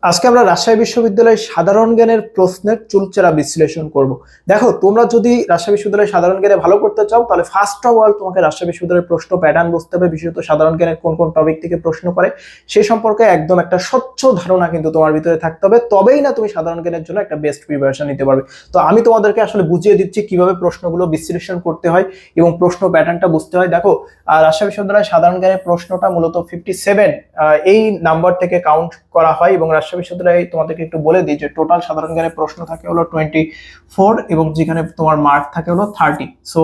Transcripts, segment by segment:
আজকে আমরা রাজশাহী বিশ্ববিদ্যালয়ের সাধারণ জ্ঞানের প্রশ্নের চুলচেরা বিশ্লেষণ করব। দেখো, তোমরা যদি রাজশাহী বিশ্ববিদ্যালয়ের সাধারণ জ্ঞানে ভালো করতে চাও তাহলে ফার্স্ট অফ অল তোমাকে রাজশাহী বিশ্ববিদ্যালয়ের প্রশ্ন প্যাটার্ন বুঝতে হবে, বিশেষত সাধারণ জ্ঞানের কোন কোন টপিক থেকে প্রশ্ন করে সে সম্পর্কে একদম একটা স্বচ্ছ ধারণা কিন্তু তোমার ভিতরে থাকতে হবে, তবেই না তুমি সাধারণ জ্ঞানের জন্য একটা বেস্ট প্রিপারেশন নিতে পারবে। তো আমি তোমাদেরকে আসলে বুঝিয়ে দিচ্ছি কিভাবে প্রশ্নগুলো বিশ্লেষণ করতে হয় এবং প্রশ্ন প্যাটার্নটা বুঝতে হয়। দেখো, রাজশাহী বিশ্ববিদ্যালয়ের সাধারণ জ্ঞানের প্রশ্নটা মূলত 57 এই নাম্বার থেকে কাউন্ট করা হয় এবং রাজশাহী বিশ্ববিদ্যালয়ে তোমাদেরকে একটু বলে দিই যে টোটাল সাধারণ জ্ঞানের প্রশ্ন থাকে হলো 24 এবং যেখানে তোমার মার্ক থাকে হলো 30। সো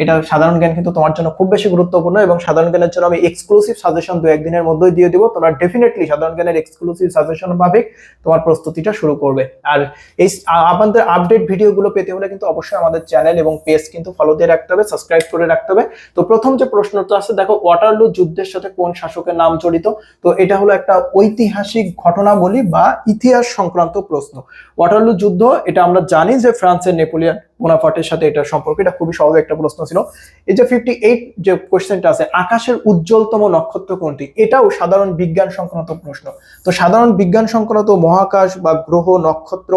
এটা সাধারণ জ্ঞান কিন্তু তোমার জন্য খুব বেশি গুরুত্বপূর্ণ এবং সাধারণ জ্ঞানের জন্য আমি এক্সক্লুসিভ সাজেশন 2-1 দিনের মধ্যেই দিয়ে দিব। তোমরা ডেফিনেটলি সাধারণ জ্ঞানের এক্সক্লুসিভ সাজেশন পাবে, তোমার প্রস্তুতিটা শুরু করবে। আর এই আমাদের আপডেট ভিডিওগুলো পেতে হলে কিন্তু অবশ্যই আমাদের চ্যানেল এবং পেজ কিন্তু ফলো দিয়ে রাখতে হবে, সাবস্ক্রাইব করে রাখতে হবে। তো প্রথম যে প্রশ্নটা আছে, দেখো, ওয়াটারলু যুদ্ধের সাথে কোন শাসকের নাম জড়িত? তো এটা হলো একটা ঐতিহাসিক ঘটনা বলি বা ইতিহাস সংক্রান্ত প্রশ্ন। ওয়াটারলু যুদ্ধ, এটা আমরা জানি যে ফ্রান্সের নেপোলিয়ন বোনাপার্টের সাথে এটা সম্পর্ক। এটা খুবই সহজ একটা প্রশ্ন ছিল। এই যে 58 যে কোশ্চেনটা আছে, আকাশের উজ্জ্বলতম নক্ষত্র কোনটি? এটাও সাধারণ বিজ্ঞান সংক্রান্ত প্রশ্ন। তো সাধারণ বিজ্ঞান সংক্রান্ত মহাকাশ বা গ্রহ নক্ষত্র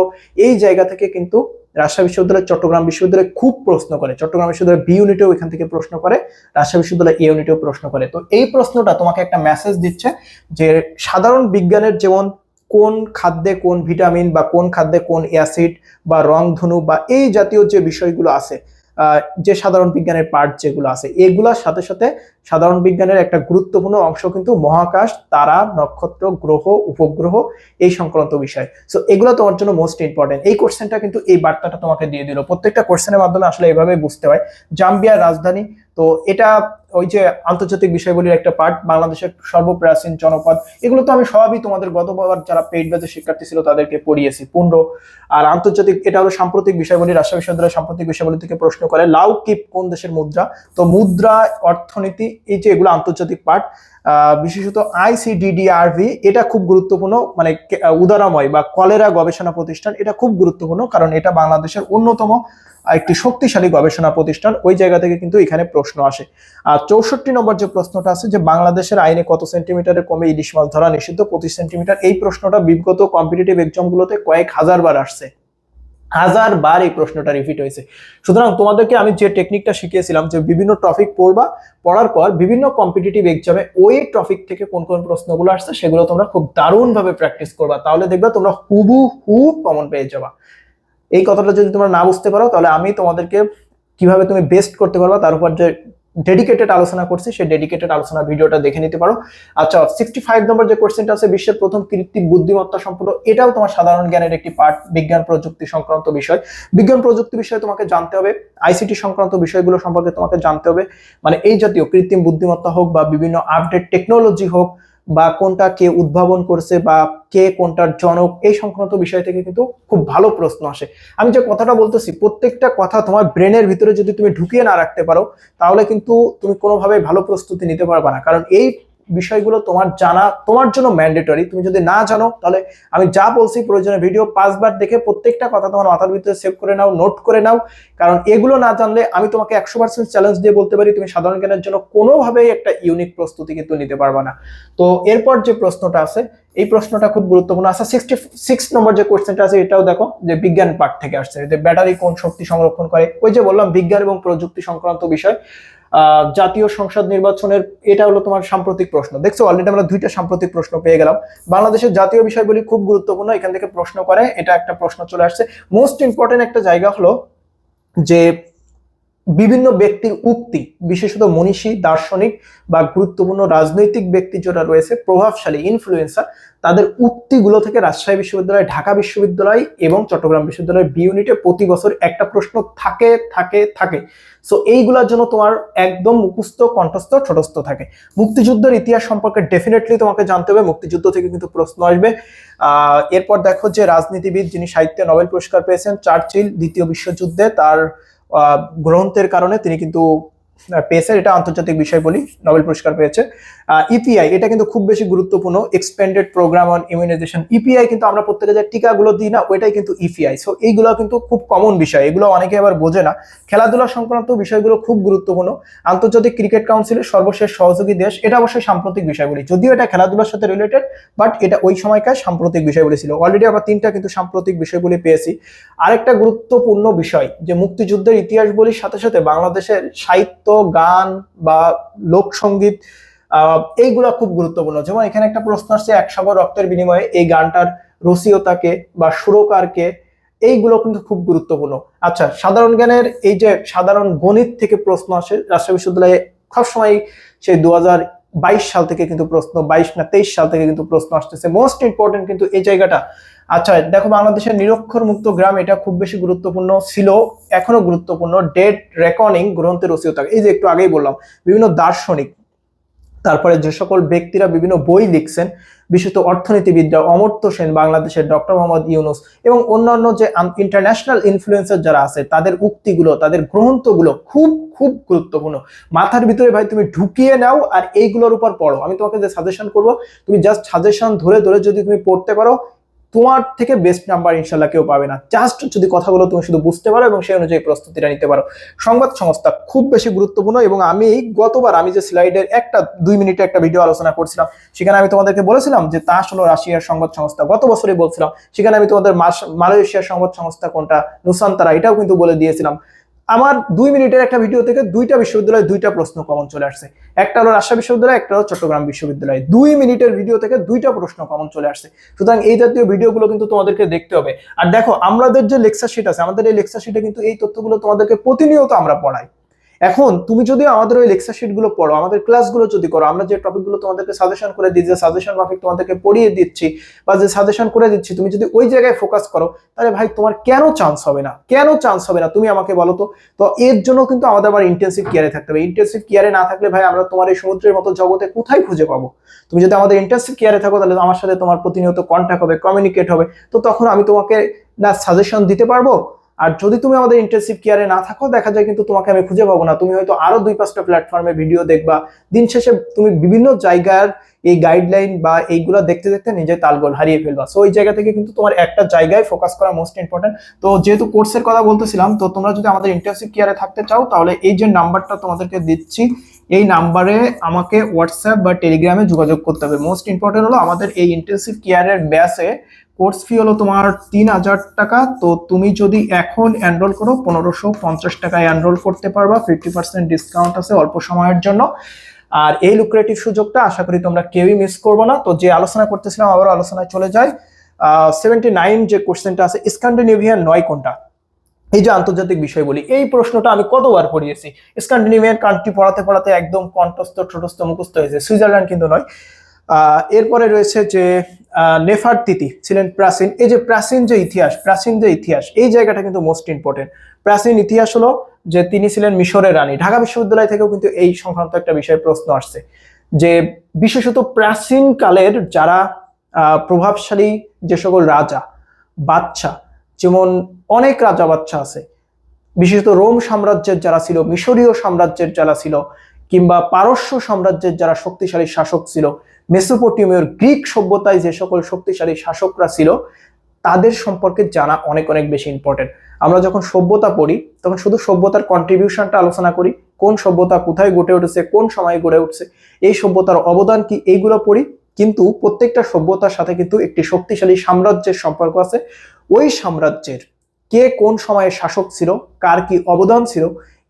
এই জায়গা থেকে কিন্তু রাজশাহী বিশ্ববিদ্যালয়, চট্টগ্রাম বিশ্ববিদ্যালয় খুব প্রশ্ন করে। চট্টগ্রাম বিশ্ববিদ্যালয় বি ইউনিটেও এখান থেকে প্রশ্ন করে, রাজশাহী বিশ্ববিদ্যালয় এ ইউনিটেও প্রশ্ন করে। তো এই প্রশ্নটা তোমাকে একটা মেসেজ দিচ্ছে যে সাধারণ বিজ্ঞানের যেমন কোন খাদ্যে কোন ভিটামিন বা কোন খাদ্যে কোন অ্যাসিড বা রংধনু বা এই জাতীয় যে বিষয়গুলো আছে, যে সাধারণ বিজ্ঞানের পার্ট যেগুলো আছে, এগুলোর সাথে সাথে সাধারণ বিজ্ঞানের একটা গুরুত্বপূর্ণ অংশ কিন্তু মহাকাশ, তারা, নক্ষত্র, গ্রহ, উপগ্রহ এই সংক্রান্ত বিষয়। সো এগুলো তোমার জন্য মোস্ট ইম্পর্টেন্ট। এই কোশ্চেনটা কিন্তু এই বার্তাটা তোমাকে দিয়ে দিল। প্রত্যেকটা কোশ্চেনের মাধ্যমে আসলে এভাবে বুঝতে হয়। জাম্বিয়ার রাজধানী, তো এটা ওই যে আন্তর্জাতিক বিষয়গুলির একটা পার্ট। বাংলাদেশের সর্বপ্রাচীন জনপদ, এগুলো তো আমি সবই তোমাদের গতবার যারা পেইড ব্যাচের শিক্ষার্থী ছিল তাদেরকে পড়িয়েছি পূর্ণ। আর আন্তর্জাতিক, এটা হলো সাম্প্রতিক বিষয়গুলি, রাজশাহী বিশ্ববিদ্যালয়ের সাম্প্রতিক বিষয়গুলি থেকে প্রশ্ন করে। লাউ কিপ কোন দেশের মুদ্রা? তো মুদ্রা, অর্থনীতি, এই যে এগুলো আন্তর্জাতিক পার্ট। বিশেষত আইসিডিডিআরভি, এটা খুব গুরুত্বপূর্ণ, মানে উদারাময় বা কলেরা গবেষণা প্রতিষ্ঠান, এটা খুব গুরুত্বপূর্ণ কারণ এটা বাংলাদেশের অন্যতম একটি শক্তিশালী গবেষণা প্রতিষ্ঠান। ওই জায়গা থেকে কিন্তু এখানে প্রশ্ন আসে। আর 64 নম্বর যে প্রশ্নটা আছে যে বাংলাদেশের আইনে কত সেন্টিমিটারের কমে ইলিশ মাছ ধরা নিষিদ্ধ? 25 সেন্টিমিটার। এই প্রশ্নটা বিগত কম্পিটিটিভ এক্সাম গুলোতে কয়েক হাজার বার আসছে, হাজার বার এই প্রশ্নটা রিপিট হয়েছে। সুতরাং তোমাদেরকে আমি যে টেকনিকটা শিখিয়েছিলাম যে বিভিন্ন টপিক পড়বা, পড়ার পর বিভিন্ন কম্পিটিটিভ এক্সামে ওই টপিক থেকে কোন কোন প্রশ্নগুলো আসছে সেগুলো তোমরা খুব দারুণ ভাবে প্র্যাকটিস করবা, তাহলে দেখবা তোমরা হুবহু কমন পেয়ে যাবা। এই কথাটা যদি তোমরা না বুঝতে পারো তাহলে আমি তোমাদেরকে কিভাবে তুমি বেস্ট করতে পারবা তার উপর যে ডেডিকেটেড আলোচনা করছি, সেই ডেডিকেটেড আলোচনা ভিডিওটা দেখে নিতে পারো। আচ্ছা, 65 নম্বর যে কোশ্চেনটা আছে, বিশ্বের প্রথম কৃত্রিম বুদ্ধিমত্তা সম্পূর্ণ, এটাও তোমার সাধারণ জ্ঞানের একটি পার্ট, বিজ্ঞান প্রযুক্তি সংক্রান্ত বিষয়। বিজ্ঞান প্রযুক্তি বিষয়ে তোমাকে জানতে হবে, আইসিটি সংক্রান্ত বিষয়গুলো সম্পর্কে তোমাকে জানতে হবে, মানে এই জাতীয় কৃত্রিম বুদ্ধিমত্তা হোক বা বিভিন্ন আপডেট টেকনোলজি হোক বা কোনটা কে উদ্ভাবন করছে বা কে কোনটার জনক, এই সংক্রান্ত বিষয় থেকে কিন্তু খুব ভালো প্রশ্ন আসে। আমি যে কথাটা বলতেছি প্রত্যেকটা কথা তোমার ব্রেনের ভিতরে যদি তুমি ঢুকিয়ে না রাখতে পারো তাহলে কিন্তু তুমি কোনোভাবে ভালো প্রস্তুতি নিতে পারবে না, কারণ এই বিষয়গুলো তোমার জানা তোমার জন্য ম্যান্ডেটরি। তুমি যদি না জানো তাহলে আমি যা বলছি প্রয়োজনে ভিডিও 5 বার দেখে প্রত্যেকটা কথা তোমার মাথার ভিতরে সেভ করে নাও, নোট করে নাও, কারণ এগুলো না জানলে আমি তোমাকে 100% চ্যালেঞ্জ দিয়ে বলতে পারি তুমি সাধারণ জ্ঞানের জন্য কোনোভাবেই একটা ইউনিক প্রস্তুতি কিন্তু নিতে পারবে না। তো এরপর যে প্রশ্নটা আছে, এই প্রশ্নটা খুব গুরুত্বপূর্ণ। আচ্ছা, 66 নম্বর যে কোশ্চেনটা আছে, এটাও দেখো যে বিজ্ঞান পার্ট থেকে আসছে, যে ব্যাটারি কোন শক্তি সংরক্ষণ করে? ওই যে বললাম বিজ্ঞান এবং প্রযুক্তি সংক্রান্ত বিষয়। জাতীয় সংসদ নির্বাচনের, এটা হলো তোমার সাম্প্রতিক প্রশ্ন। দেখছো অলরেডি আমরা 2টা সাম্প্রতিক প্রশ্ন পেয়ে গেলাম। বাংলাদেশের জাতীয় বিষয়গুলি খুব গুরুত্বপূর্ণ, এখান থেকে প্রশ্ন করে, এটা একটা প্রশ্ন চলে আসছে। মোস্ট ইম্পর্টেন্ট একটা জায়গা হলো যে বিভিন্ন ব্যক্তির উক্তি, বিশেষত মনীষী, দার্শনিক বা গুরুত্বপূর্ণ রাজনৈতিক ব্যক্তি যারা রয়েছে, প্রভাবশালী ইনফ্লুয়েন্সার, তাদের উক্তিগুলো থেকে রাজশাহী বিশ্ববিদ্যালয়, ঢাকা বিশ্ববিদ্যালয় এবং চট্টগ্রাম বিশ্ববিদ্যালয়ের বি ইউনিটে প্রতি বছর একটা প্রশ্ন থাকে থাকে থাকে। সো এইগুলোর জন্য তোমার একদম মুখস্থ, কণ্ঠস্থ, ছোটস্থ থাকে। মুক্তিযুদ্ধের ইতিহাস সম্পর্কে ডেফিনেটলি তোমাকে জানতে হবে, মুক্তিযুদ্ধ থেকে কিন্তু প্রশ্ন আসবে। এরপর দেখো যে রাজনীতিবিদ যিনি সাহিত্যে নোবেল পুরস্কার পেয়েছেন, চার্চিল, দ্বিতীয় বিশ্বযুদ্ধে তার গ্রন্থের কারণে তিনি কিন্তু পেয়েছে, এটা আন্তর্জাতিক বিষয় বলি, নোবেল পুরস্কার পেয়েছে। ইপিআই এটা কিন্তু খুব বেশি গুরুত্বপূর্ণ, expanded programme on immunisation. EPI কিন্তু আমরা প্রত্যেকে যে টিকাগুলো দিই না, ওইটাই কিন্তু ইপিআই। সো এইগুলো কিন্তু খুব কমন বিষয়, এগুলো অনেকে আবার বোঝে না। খেলাধুলা সংক্রান্ত বিষয়গুলো খুব গুরুত্বপূর্ণ। আন্তর্জাতিক ক্রিকেট কাউন্সিলের সর্বশেষ সহযোগী দেশ, এটা অবশ্যই সাম্প্রতিক বিষয়গুলি, যদিও এটা খেলাধুলার সাথে রিলেটেড, বাট এটা ওই সময়কার সাম্প্রতিক বিষয়গুলি ছিল। অলরেডি আমরা 3টা কিন্তু সাম্প্রতিক বিষয়গুলি পেয়েছি। আরেকটা গুরুত্বপূর্ণ বিষয় যে মুক্তিযুদ্ধের ইতিহাস বলির সাথে সাথে বাংলাদেশের সাহিত্য, গান বা লোকসঙ্গীত, এইগুলা খুব গুরুত্বপূর্ণ। যেমন এখানে একটা প্রশ্ন আসছে, এক সাগর রক্তের বিনিময়ে, এই গানটার রসিয়তাকে বা সুরকারকে, এইগুলো কিন্তু খুব গুরুত্বপূর্ণ। আচ্ছা, সাধারণ জ্ঞানের এই যে সাধারণ গণিত থেকে প্রশ্ন আসে রাজশাহী বিশ্ববিদ্যালয়ে সবসময়, সেই 2022 সাল থেকে কিন্তু প্রশ্ন, 22 না 23 সাল থেকে কিন্তু প্রশ্ন আসতেছে। মোস্ট ইম্পর্টেন্ট কিন্তু এই জায়গাটা। আচ্ছা দেখো, বাংলাদেশের নিরক্ষর মুক্ত গ্রাম, এটা খুব বেশি গুরুত্বপূর্ণ ছিল, এখনো গুরুত্বপূর্ণ। ডেট রেকর্ডিং গ্রন্থের রসিয়তা, এই যে একটু আগেই বললাম, বিভিন্ন দার্শনিক, তারপরে যে সকল ব্যক্তিরা বিভিন্ন বই লিখছেন, বিশেষত অর্থনীতিবিদরা, অমর্ত্য সেন বাংলাদেশের, ডক্টর মোহাম্মদ ইউনুস এবং অন্যান্য যে ইন্টারন্যাশনাল ইনফ্লুয়েন্সার যারা আছে, তাদের উক্তিগুলো, তাদের গ্রন্থগুলো খুব খুব গুরুত্বপূর্ণ। মাথার ভিতরে ভাই তুমি ঢুকিয়ে নাও আর এইগুলোর উপর পড়ো। আমি তোমাকে যে সাজেশন করবো, তুমি জাস্ট সাজেশন ধরে ধরে যদি তুমি পড়তে পারো, তোমার থেকে বেস্ট নাম্বার ইনশাল্লাহ কেউ পাবে না। জাস্ট যদি কথাগুলো তুমি শুধু বুঝতে পারো এবং সেই অনুযায়ী প্রস্তুতিটা নিতে পারো। সংবাদ সংস্থা খুব বেশি গুরুত্বপূর্ণ, এবং আমি গতবার আমি যে স্লাইডের 2 মিনিটের একটা ভিডিও আলোচনা করছিলাম, সেখানে আমি তোমাদেরকে বলেছিলাম যে তাস হলো রাশিয়ার সংবাদ সংস্থা, গত বছরই বলছিলাম। সেখানে আমি তোমাদের মালয়েশিয়ার সংবাদ সংস্থা কোনটা, নুসান্তারা, এটাও কিন্তু বলে দিয়েছিলাম। আমার 2 মিনিটের একটা ভিডিও থেকে 2টা বিশ্ববিদ্যালয়ে 2টা প্রশ্ন কমন চলে আসছে। একটা হলো রাজশাহী বিশ্ববিদ্যালয়, একটা হলো চট্টগ্রাম বিশ্ববিদ্যালয়। 2 মিনিটের ভিডিও থেকে 2টা প্রশ্ন কমন চলে আসছে। সুতরাং এই জাতীয় ভিডিওগুলো কিন্তু তোমাদেরকে দেখতে হবে। আর দেখো, আমাদের যে লেকচার শিট আছে, আমাদের এই লেকচার শিটে কিন্তু এই তথ্যগুলো তোমাদেরকে প্রতিনিয়ত আমরা পড়াই। এখন তুমি যদি আমাদের ওই লেকচার শিট গুলো পড়ো, আমাদের ক্লাসগুলো যদি করো, আমরা যে টপিকগুলো তোমাদেরকে সাজেশন করে দিই, যে সাজেশন মাফিক তোমাদেরকে পড়িয়ে দিচ্ছি বা যে সাজেশন করে দিচ্ছি, তুমি যদি ওই জায়গায় ফোকাস করো, তাহলে ভাই তোমার কেন চান্স হবে না? কেন চান্স হবে না তুমি আমাকে বলো তো। তো এর জন্য কিন্তু আমাদের আবার ইন্টেনসিভ কেয়ারে থাকতে হবে। ইন্টেনসিভ কেয়ারে না থাকলে ভাই আমরা তোমার এই সমুদ্রের মতো জগতে কোথায় খুঁজে পাবো? তুমি যদি আমাদের ইন্টেনসিভ কেয়ারে থাকো, তাহলে আমার সাথে তোমার প্রতিনিয়ত কন্ট্যাক্ট হবে, কমিউনিকেট হবে। তো তখন আমি তোমাকে না সাজেশন দিতে পারবো। আর যদি তুমি আমাদের ইন্টেনসিভ কেয়ারে না থাকো, দেখা যায় কিন্তু তোমাকে আমি খুঁজে পাবো না। তুমি হয়তো আরো 2-5টা প্ল্যাটফর্মে ভিডিও দেখবা, দিন শেষে তুমি বিভিন্ন জায়গার এই গাইডলাইন বা এইগুলা দেখতে দেখতে নিজে তালগোল হারিয়ে ফেলবা। সো ওই জায়গা থেকে কিন্তু তোমার একটা জায়গায় ফোকাস করা মোস্ট ইম্পর্টেন্ট। তো যেহেতু কোর্সের কথা বলতেছিলাম, তো তোমরা যদি আমাদের ইন্টেনসিভ কেয়ারে থাকতে চাও, তাহলে এই যে নাম্বারটা তোমাদেরকে দিচ্ছি, এই নাম্বারে আমাকে হোয়াটসঅ্যাপ বা টেলিগ্রামে যোগাযোগ করতে হবে। মোস্ট ইম্পর্টেন্ট হলো, আমাদের এই ইন্টেনসিভ কেয়ারের ব্যাচে কোর্স ফি হলো তোমার 3000 টাকা। তো তুমি যদি এখন এনরোল করো, 1550 টাকায় এনরোল করতে পারবা। 50% ডিসকাউন্ট আছে অল্প সময়ের জন্য। আর এই লুক্রেটিভ সুযোগটা আশা করি তোমরা কেউই মিস করবো না। তো যে আলোচনা করতেছিলাম, আবার আলোচনায় চলে যায়। 79 যে কোশ্চেনটা আছে, স্ক্যান্ডিনেভিয়ান নয় কোনটা? এই যে আন্তর্জাতিক বিষয় বলি, এই প্রশ্নটা আমি কতবার পড়িয়েছি। স্ক্যান্ডিনেভিয়ান কান্ট্রি পড়াতে পড়াতে একদম কণ্ঠস্থ ঠোঁটস্থ মুখস্থ হয়েছে। সুইজারল্যান্ড কিন্তু নয়। এরপরে রয়েছে যে নেফারতিতি ছিলেন প্রাচীন। এই যে প্রাচীন যে ইতিহাস, এই জায়গাটা কিন্তু মোস্ট ইম্পর্টেন্ট। প্রাচীন ইতিহাস হলো যে তিনি ছিলেন মিশরের রানী। ঢাকা বিশ্ববিদ্যালয় থেকেও কিন্তু এই সংক্রান্ত একটা বিষয়ে প্রশ্ন আসছে, যে বিশেষত প্রাচীন কালের যারা প্রভাবশালী যে সকল রাজা বাদশা, যেমন অনেক রাজা বাদশা আছে, বিশেষত রোম সাম্রাজ্যের যারা ছিল, মিশরীয় সাম্রাজ্যের যারা ছিল, কিংবা পারস্য সাম্রাজ্যের যারা শক্তিশালী শাসক ছিল, মেসোপটেমিয়ার গ্রিক সভ্যতায় যে সকল শক্তিশালী শাসকরা ছিল, তাদের সম্পর্কে জানা অনেক অনেক বেশি ইম্পর্টেন্ট। আমরা যখন সভ্যতা পড়ি, তখন শুধু সভ্যতার কন্ট্রিবিউশনটা আলোচনা করি, কোন সভ্যতা কোথায় গড়ে উঠেছে, কোন সময়ে গড়ে উঠছে, এই সভ্যতার অবদান কি, এইগুলো পড়ি। কিন্তু প্রত্যেকটা সভ্যতার সাথে কিন্তু একটি শক্তিশালী সাম্রাজ্যের সম্পর্ক আছে। ওই সাম্রাজ্যের কে কোন সময়ে শাসক ছিল, কার কি অবদান ছিল,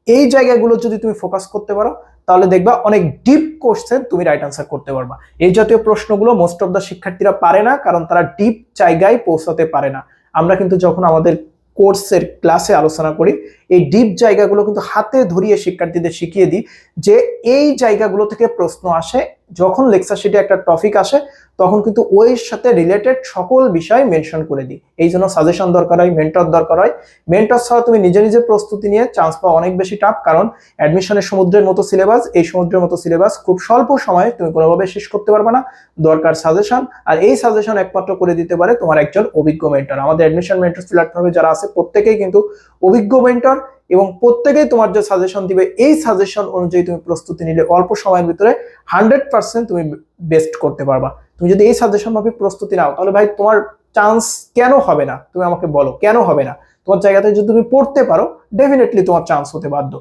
এই জায়গাগুলো যদি তুমি ফোকাস করতে পারো, তাহলে দেখবা অনেক ডিপ কোশ্চেন তুমি রাইট আনসার করতে পারবা। এই জাতীয় প্রশ্নগুলো মোস্ট অফ দা শিক্ষার্থীরা পারে না, কারণ তারা ডিপ জায়গায় পৌঁছাতে পারে না। আমরা কিন্তু যখন আমাদের কোর্সের ক্লাসে আলোচনা করি, এই ডিপ জায়গাগুলো কিন্তু হাতে ধরিয়ে শিক্ষার্থীদের শিখিয়ে দিই, যে এই জায়গাগুলো থেকে প্রশ্ন আসে। যখন লেকচার শিটে একটা টপিক আসে, তখন কিন্তু ওই সাথে রিলেটেড সকল বিষয় মেনশন করে দিই। এই জন্য সাজেশন দরকার হয়, মেন্টর দরকার হয়। মেন্টর ছাড়া তুমি নিজে নিজে প্রস্তুতি নিয়ে চান্স পাওয়া অনেক বেশি টাফ, কারণ অ্যাডমিশনের সমুদ্রের মতো সিলেবাস, এই সমুদ্রের মতো সিলেবাস খুব স্বল্প সময়ে তুমি কোনোভাবে শেষ করতে পারবে না। দরকার সাজেশন, আর এই সাজেশন একমাত্র করে দিতে পারে তোমার একজন অভিজ্ঞ মেন্টর। আমাদের অ্যাডমিশন মেন্টর প্ল্যাটফর্মে যারা আছে, প্রত্যেকেই কিন্তু অভিজ্ঞ মেন্টর, এবং প্রত্যেকেই তোমার যে সাজেশন দিবে এই সাজেশন অনুযায়ী তুমি প্রস্তুতি নিলে অল্প সময়ের ভিতরে 100% তুমি বেস্ট করতে পারবা। তুমি যদি এই সাজেশন মাফিক প্রস্তুতি নাও তাহলে ভাই তোমার চান্স কেন হবে না, তুমি আমাকে বলো কেন হবে না? তোমার জায়গাতে যদি তুমি পড়তে পারো ডেফিনেটলি তোমার চান্স হতে বাধ্য।